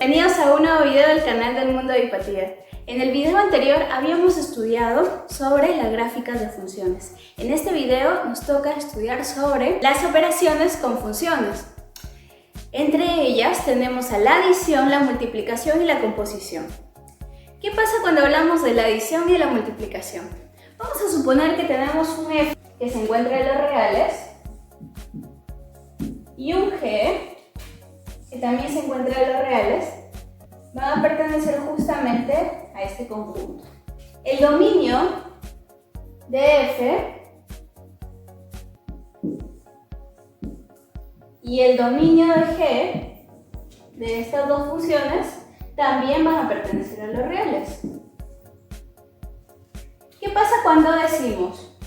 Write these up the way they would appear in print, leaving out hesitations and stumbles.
Bienvenidos a un nuevo video del canal del Mundo de Hipatía. En el video anterior habíamos estudiado sobre las gráficas de funciones. En este video nos toca estudiar sobre las operaciones con funciones. Entre ellas tenemos a la adición, la multiplicación y la composición. ¿Qué pasa cuando hablamos de la adición y la multiplicación? Vamos a suponer que tenemos un f que se encuentra en los reales y un g que también se encuentra en los reales, van a pertenecer justamente a este conjunto. El dominio de f y el dominio de g de estas dos funciones también van a pertenecer a los reales. ¿Qué pasa cuando decimos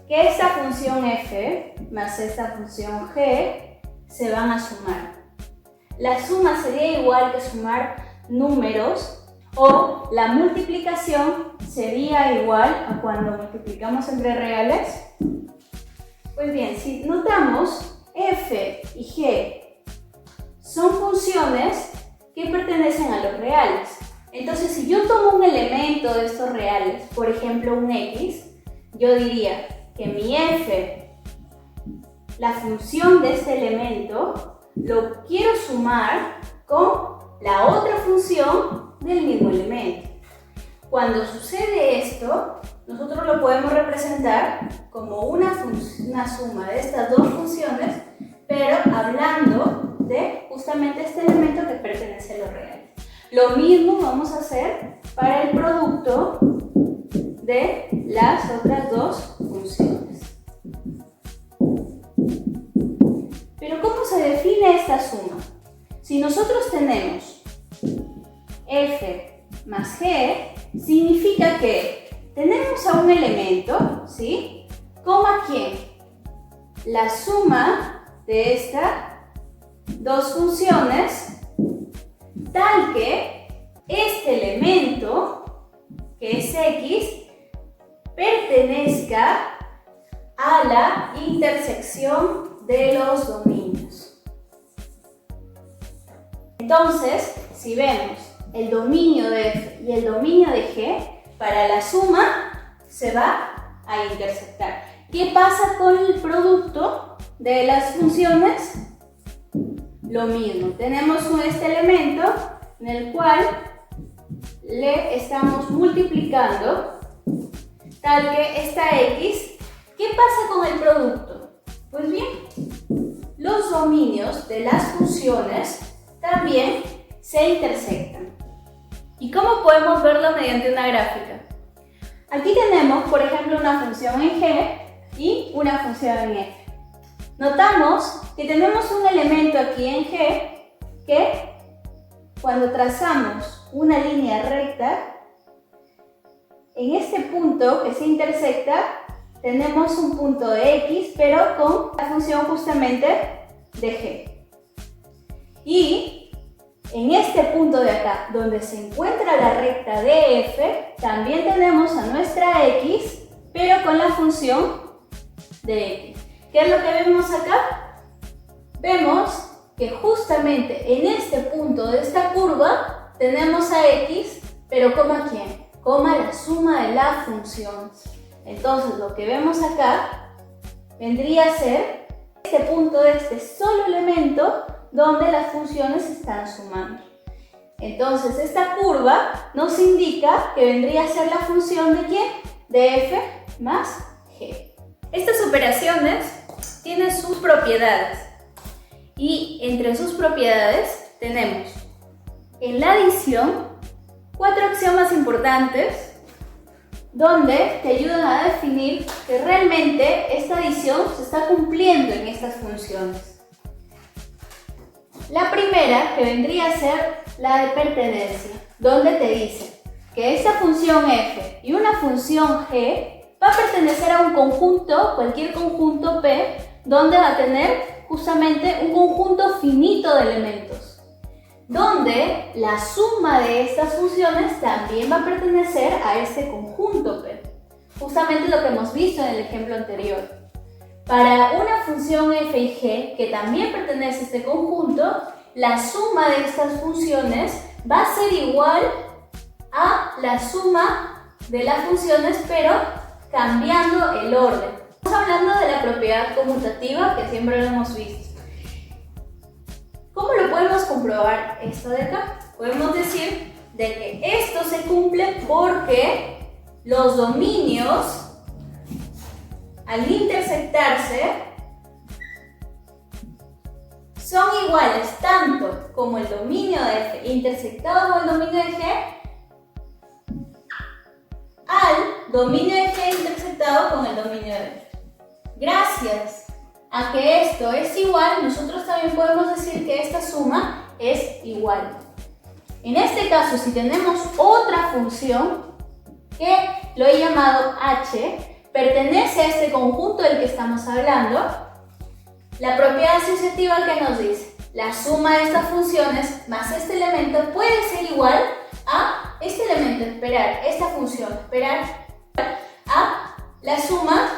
que esta función f más esta función g se van a sumar? La suma sería igual que sumar números, o la multiplicación sería igual a cuando multiplicamos entre reales. Pues bien, si notamos, f y g son funciones que pertenecen a los reales. Entonces, si yo tomo un elemento de estos reales, por ejemplo un x, yo diría que mi f, la función de este elemento, lo quiero sumar con la otra función del mismo elemento. Cuando sucede esto, nosotros lo podemos representar como una suma de estas dos funciones, pero hablando de justamente este elemento que pertenece a los reales. Lo mismo vamos a hacer para el producto de las otras dos funciones. Pero ¿cómo se define esta suma? Si nosotros tenemos f más g, significa que tenemos a un elemento, ¿sí? ¿A quién? La suma de estas dos funciones, tal que este elemento, que es x, pertenezca a la intersección de los dominios. Entonces, si vemos el dominio de f y el dominio de g, para la suma se va a intersectar. ¿Qué pasa con el producto de las funciones? Lo mismo, tenemos este elemento en el cual le estamos multiplicando tal que esta x. ¿Qué pasa con el producto? Pues bien, los dominios de las funciones también se intersectan. ¿Y cómo podemos verlo mediante una gráfica? Aquí tenemos, por ejemplo, una función en g y una función en f. Notamos que tenemos un elemento aquí en g que, cuando trazamos una línea recta, en este punto que se intersecta, tenemos un punto de x, pero con la función justamente de g. Y en este punto de acá, donde se encuentra la recta de f, también tenemos a nuestra x, pero con la función de x. ¿Qué es lo que vemos acá? Vemos que justamente en este punto de esta curva tenemos a x, pero ¿a quién? A la suma de las funciones. Entonces, lo que vemos acá vendría a ser este punto de este solo elemento donde las funciones se están sumando. Entonces, esta curva nos indica que vendría a ser la función de ¿quién? De f más g. Estas operaciones tienen sus propiedades y entre sus propiedades tenemos en la adición 4 axiomas importantes donde te ayudan a definir que realmente esta adición se está cumpliendo en estas funciones. La primera, que vendría a ser la de pertenencia, donde te dice que esta función f y una función g va a pertenecer a un conjunto, cualquier conjunto P, donde va a tener justamente un conjunto finito de elementos, donde la suma de estas funciones también va a pertenecer a este conjunto P. Justamente lo que hemos visto en el ejemplo anterior. Para una función f y g que también pertenece a este conjunto, la suma de estas funciones va a ser igual a la suma de las funciones, pero cambiando el orden. Estamos hablando de la propiedad conmutativa que siempre lo hemos visto. ¿Cómo lo podemos comprobar esto de acá? Podemos decir de que esto se cumple porque los dominios, al intersectarse, son iguales tanto como el dominio de f intersectado con el dominio de g al dominio de g intersectado con el dominio de f. Gracias a que esto es igual, nosotros también podemos decir que esta suma es igual. En este caso, si tenemos otra función que lo he llamado h, pertenece a este conjunto del que estamos hablando, la propiedad asociativa que nos dice, la suma de estas funciones más este elemento puede ser igual a este elemento, esperar, esta función, esperar, a la suma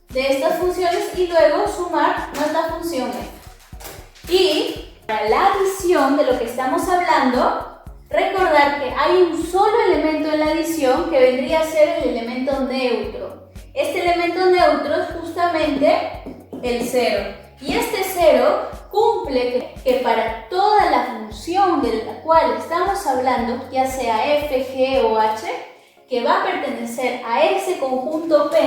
de estas funciones y luego sumar nuestra función f. Y para la adición de lo que estamos hablando, recordar que hay un solo elemento en la adición que vendría a ser el elemento neutro. Este elemento neutro es justamente el 0. Y este 0 cumple que para toda la función de la cual estamos hablando, ya sea f, g o h, que va a pertenecer a ese conjunto P,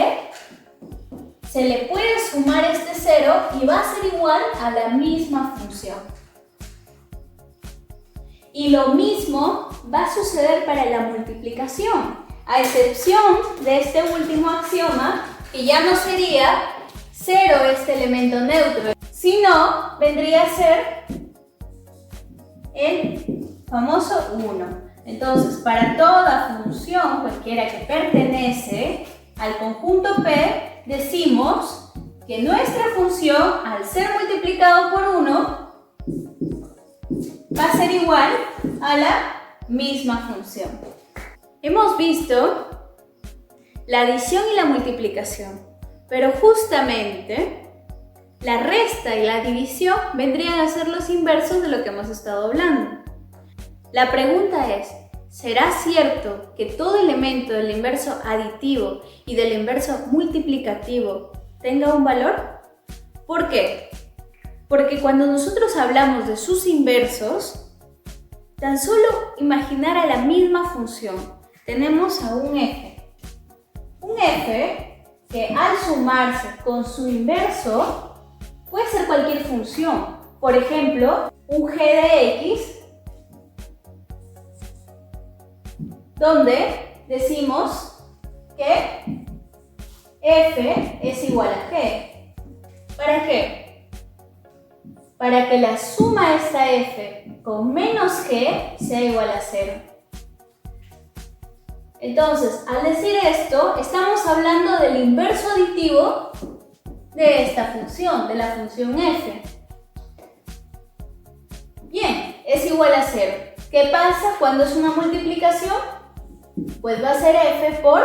se le puede sumar este 0 y va a ser igual a la misma función. Y lo mismo va a suceder para la multiplicación, a excepción de este último axioma, que ya no sería 0 este elemento neutro, sino vendría a ser el famoso 1. Entonces, para toda función, cualquiera que pertenece al conjunto P, decimos que nuestra función, al ser multiplicado por 1, va a ser igual a la misma función. Hemos visto la adición y la multiplicación, pero justamente la resta y la división vendrían a ser los inversos de lo que hemos estado hablando. La pregunta es, ¿será cierto que todo elemento del inverso aditivo y del inverso multiplicativo tenga un valor? ¿Por qué? Porque cuando nosotros hablamos de sus inversos, tan solo imaginar a la misma función, tenemos a un f. Un f que al sumarse con su inverso puede ser cualquier función. Por ejemplo, un g de x, donde decimos que f es igual a g. ¿Para qué? Para que la suma de esta f con menos g sea igual a 0. Entonces, al decir esto, estamos hablando del inverso aditivo de esta función, de la función f. Bien, es igual a 0. ¿Qué pasa cuando es una multiplicación? Pues va a ser f por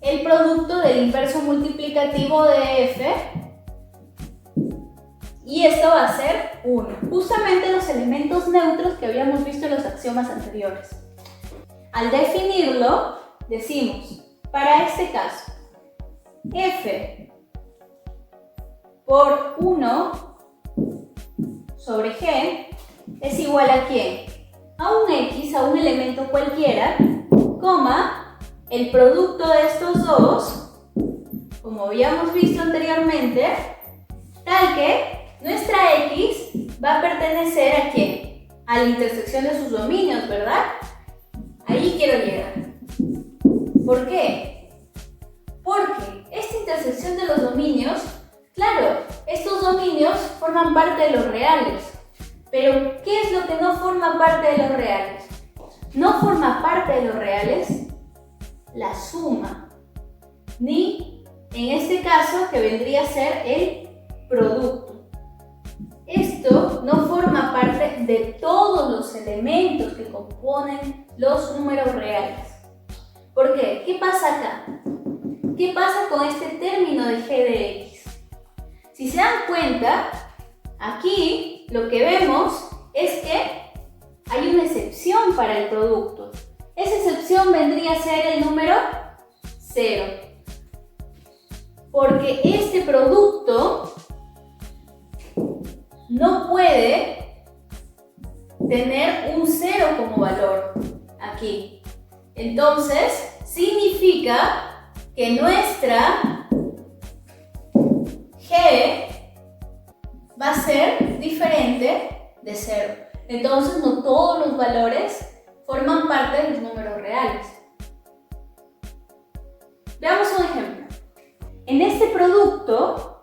el producto del inverso multiplicativo de f, y esto va a ser 1. Justamente los elementos neutros que habíamos visto en los axiomas anteriores. Al definirlo, decimos, para este caso, f por 1 sobre g es igual a ¿quién? A un x, a un elemento cualquiera, coma, el producto de estos dos, como habíamos visto anteriormente, tal que nuestra x va a pertenecer ¿a quién? A la intersección de sus dominios, ¿verdad? Ahí quiero llegar. ¿Por qué? Porque esta intersección de los dominios, claro, estos dominios forman parte de los reales. Pero, ¿qué es lo que no forma parte de los reales? No forma parte de los reales la suma, ni en este caso que vendría a ser el producto. Esto no forma parte de todos los elementos que componen los números reales. ¿Por qué? ¿Qué pasa acá? ¿Qué pasa con este término de g de x? Si se dan cuenta, aquí lo que vemos es que hay una excepción para el producto. Esa excepción vendría a ser el número 0. Porque este producto no puede tener un 0 como valor aquí. Entonces, significa que nuestra G va a ser diferente de 0. Entonces, no todos los valores forman parte de los números reales. Veamos un ejemplo. En este producto,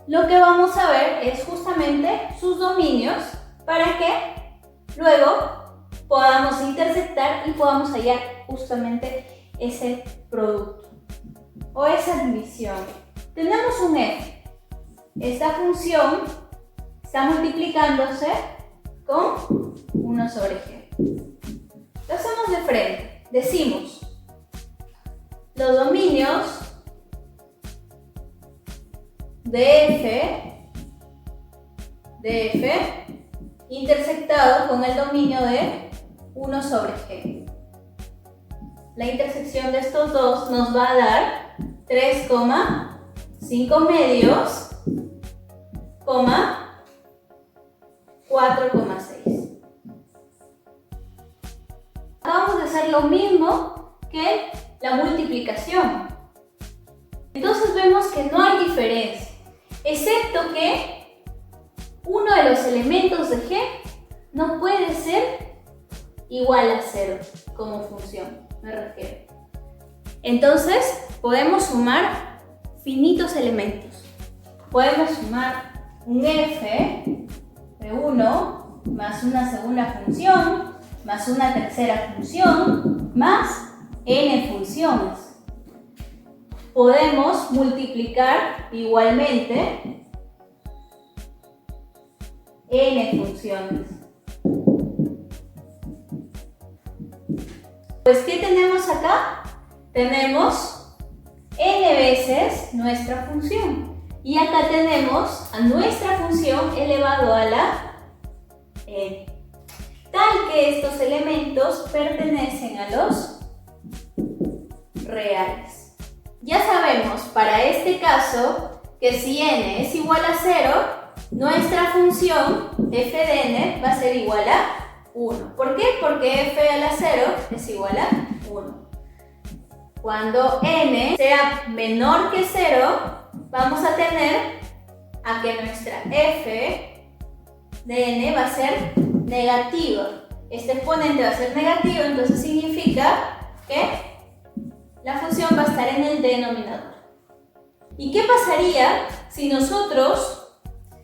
lo que vamos a ver es justamente sus dominios para que luego podamos intersectar y podamos hallar justamente ese producto o esa división. Tenemos un f. Esta función está multiplicándose con 1 sobre g. Lo hacemos de frente. Decimos los dominios de f intersectado con el dominio de 1 sobre g. La intersección de estos dos nos va a dar 3,5 medios, 4,6. Acabamos de hacer lo mismo que la multiplicación. Entonces vemos que no hay diferencia, excepto que uno de los elementos de g no puede ser igual a 0 como función, me refiero. Entonces podemos sumar finitos elementos. Podemos sumar un f de 1 más una segunda función más una tercera función más n funciones. Podemos multiplicar igualmente n funciones. Pues, ¿qué tenemos acá? Tenemos n veces nuestra función. Y acá tenemos a nuestra función elevado a la n. Tal que estos elementos pertenecen a los reales. Ya sabemos para este caso que si n es igual a 0, nuestra función f de n va a ser igual a 1. ¿Por qué? Porque f a la 0 es igual a 1. Cuando n sea menor que 0, vamos a tener a que nuestra f de n va a ser negativa. Este exponente va a ser negativo, entonces significa que la función va a estar en el denominador. ¿Y qué pasaría si nosotros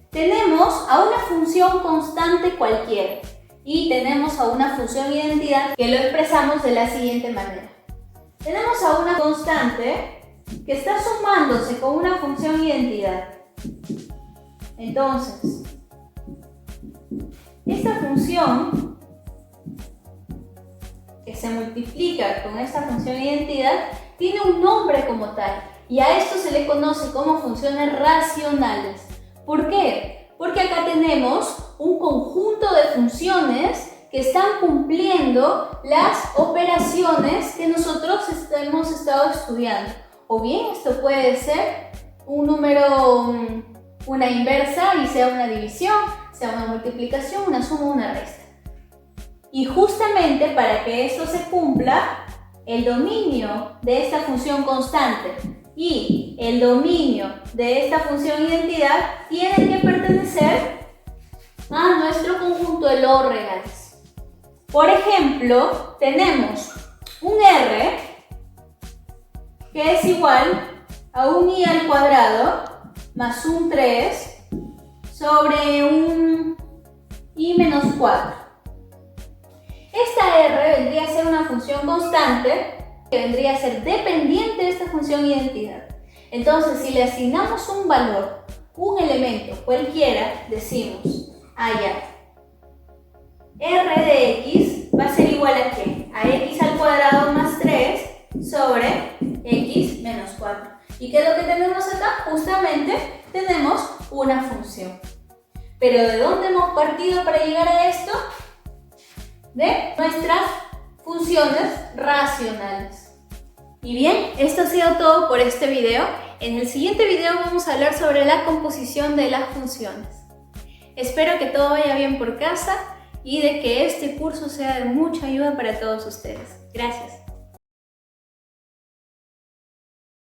tenemos a una función constante cualquiera y tenemos a una función identidad que lo expresamos de la siguiente manera? Tenemos a una constante que está sumándose con una función identidad. Entonces, esta función que se multiplica con esta función identidad tiene un nombre como tal y a esto se le conoce como funciones racionales. ¿Por qué? Porque acá tenemos un conjunto de funciones que están cumpliendo las operaciones que nosotros hemos estado estudiando. O bien esto puede ser un número, una inversa y sea una división, sea una multiplicación, una suma, una resta. Y justamente para que esto se cumpla, el dominio de esta función constante y el dominio de esta función identidad tienen que pertenecer a nuestro conjunto de los reales. Por ejemplo, tenemos un r que es igual a un i al cuadrado más un 3 sobre un i menos 4. Esta r vendría a ser una función constante que vendría a ser dependiente de esta función identidad. Entonces, si le asignamos un valor, un elemento cualquiera, decimos, ya, r de x va a ser igual a ¿qué? A x al cuadrado más 3 sobre x menos 4. ¿Y qué es lo que tenemos acá? Justamente tenemos una función. Pero ¿de dónde hemos partido para llegar a esto? De nuestras funciones racionales. Y bien, esto ha sido todo por este video. En el siguiente video vamos a hablar sobre la composición de las funciones. Espero que todo vaya bien por casa y de que este curso sea de mucha ayuda para todos ustedes. Gracias.